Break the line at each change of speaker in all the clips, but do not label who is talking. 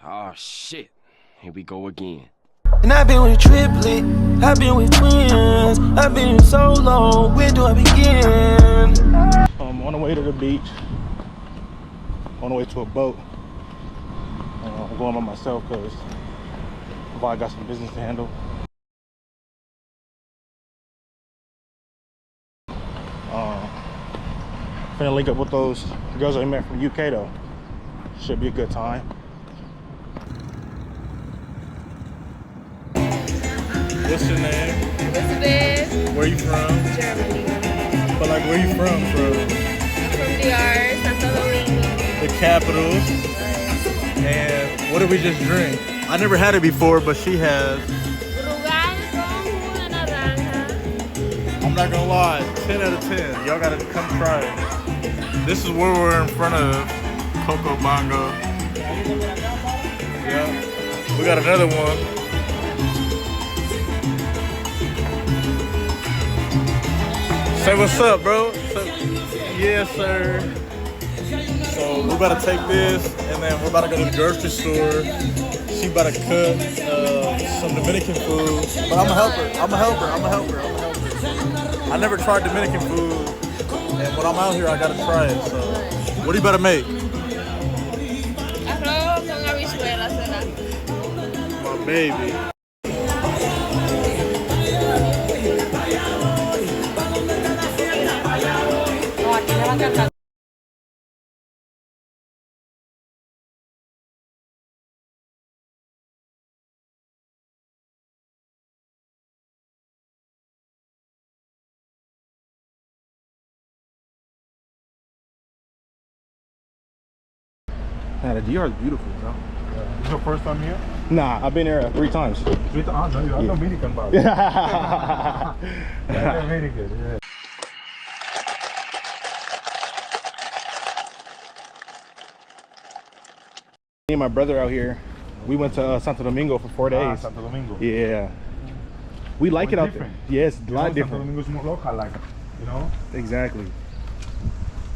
Oh shit, here we go again.
And I've been with triplet, I've been with twins, I've been solo, where do I begin?
I'm on the way to the beach, on the way to a boat. I'm going by myself because I got some business to handle. Finna link up with those girls I met from the UK though. Should be a good time. What's your name?
Elizabeth.
Where you from?
Germany.
But like, where you from?
I'm from DR, Santo Domingo.
The capital. And what did we just drink? I never had it before, but she has. I'm not gonna lie, 10 out of 10. Y'all gotta come try it. This is where we're in front of Coco Bongo. Yeah. We got another one. Say what's up, bro. Yes, sir. So we're about to take this, and then we're about to go to the grocery store. She about to cook some Dominican food, but I'm a helper. I never tried Dominican food, and when I'm out here, I gotta try it. So, what are you about to make?
Arroz con habichuelas, ¿verdad?
My baby. Man, the DR is beautiful, bro.
Yeah. This is your first time here?
Nah, I've been there 3 times.
3 times? No, you're Dominican, bro. Yeah, very good. Yeah.
Me and my brother out here, we went to Santo Domingo for 4 days.
Santo Domingo.
Yeah. We like it out there. Yes, a lot different.
Santo Domingo is more local, like, you know?
Exactly.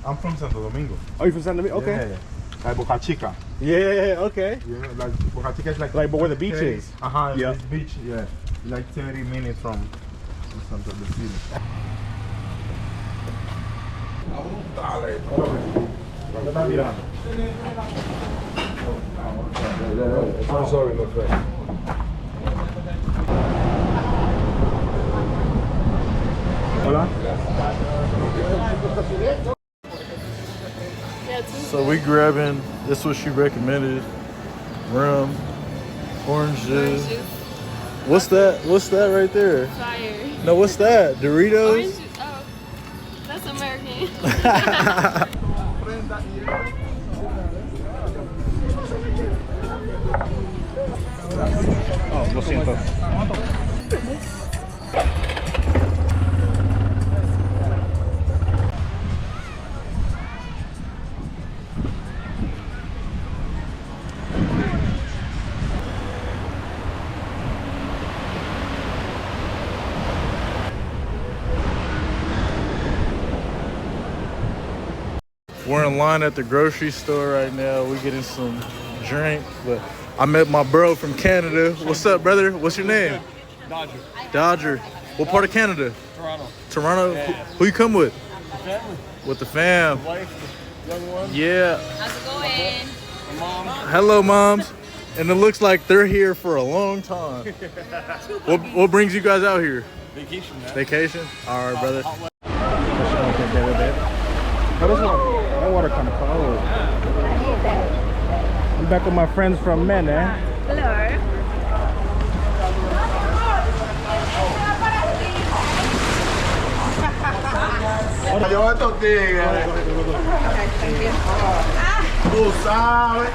I'm from Santo Domingo.
Oh, you from Santo Domingo? Okay.
Yeah. Like Boca Chica.
Yeah, okay.
Yeah, like Boca Chica is like
but where the beach is.
Yeah. This beach, yeah. Like 30 minutes from Santo the city. I'm sorry, my friend. Hola.
So we grabbing, this is what she recommended. Rum, orange juice. What's that right there?
Fire.
No, what's that? Doritos?
Orange juice. Oh, that's American.
Oh, lo siento. We're in line at the grocery store right now. We're getting some drink, but I met my bro from Canada. What's up, brother? What's your name?
Dodger.
Dodger. What part of Canada?
Toronto.
Toronto?
Yeah.
Who you come with?
The family.
With the fam.
The wife, the young one.
Yeah.
How's it going?
The mom.
Hello, moms. And it looks like they're here for a long time. What brings you guys out here?
Vacation, man.
Vacation? All right, brother. Oh, this one, that water kind of cold. I'm back with my friends from Men, eh?
Hello.
Yo estos tigres. Tú sabes.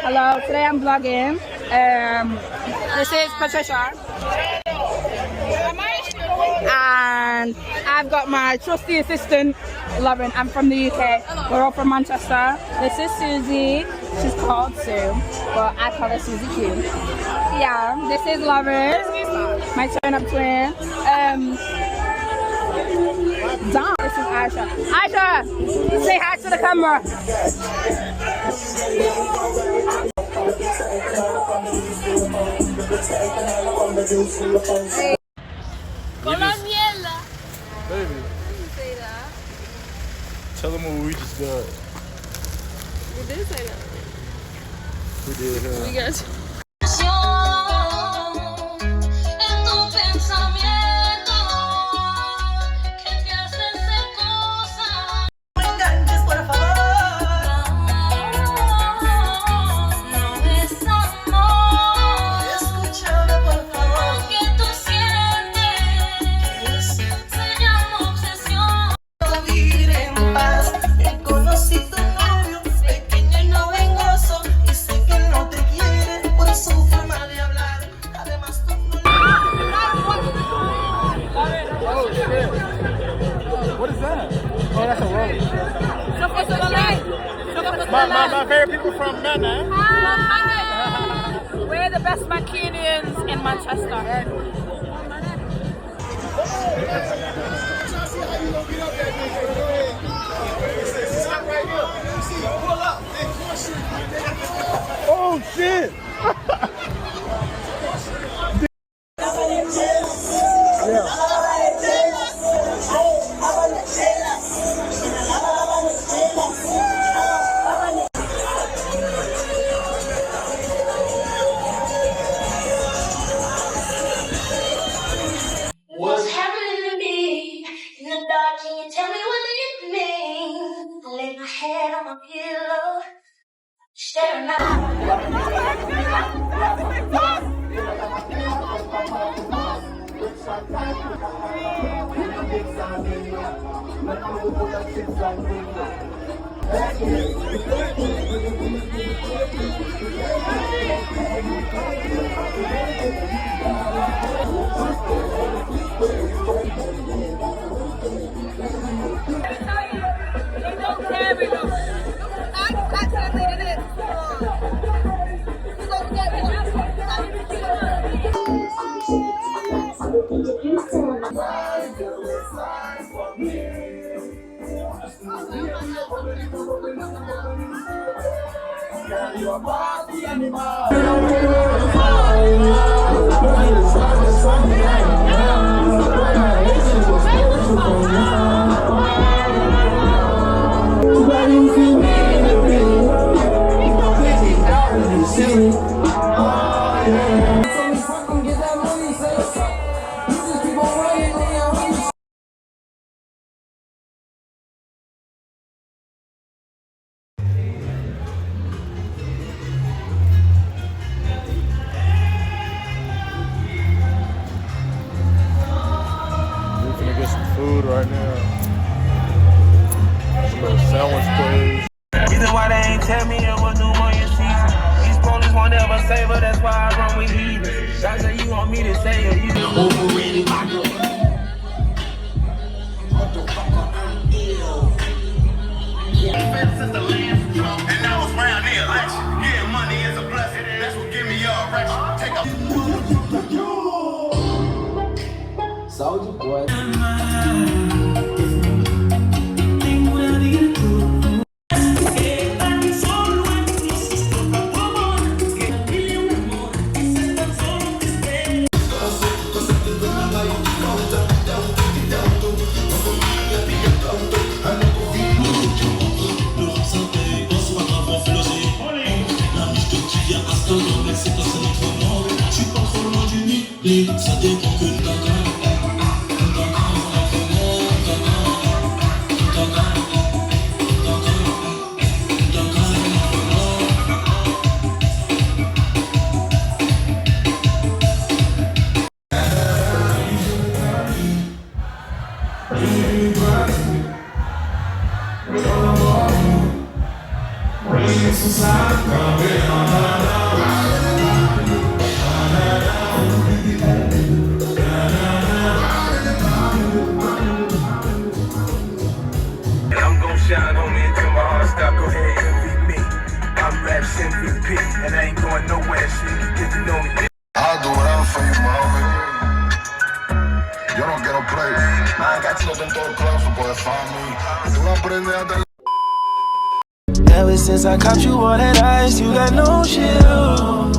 Hello, today I'm vlogging. This is Patricia. And I've got my trusty assistant, Lauren. I'm from the UK. We're all from Manchester. This is Susie. She's called Sue, but I call her Susie Q. Yeah, this is Lauren, my turn-up twin. Dom, this is Aisha. Aisha, say hi to the camera. Hey.
Colombiana.
Baby,
Say that.
tell them what we just got.
We did say that.
We did, huh?
We got you.
What is that? Oh, that's a roll. My favorite people from Ghana.
We're the best Mancunians in Manchester.
Oh, shit!
What's happening to me in the dark? Can you tell me what it means? I lay my head on my pillow, staring
Food right now. A little sandwich place.
Reason why they ain't tell me it was pneumonia season. These police won't ever save her, that's why I run with heathens. Shots say you want me to say it, you overrated my girl. Since the land Trump, and now it's round the election. Yeah, money is a blessing. That's what give me your erection. Take a
Soldier boy.
ça dépend que de I'm gon' shine, homie, until my heart stop. Go ahead, envy me. I'm Raps MVP, and I ain't going nowhere, so you can get to know me.
I'll do whatever for you, mami. Yo no quiero play. Nada, cacho, en todo el club, so puedes find me. Tú aprendes a dar.
Ever since I caught you on that ice, you got no chill.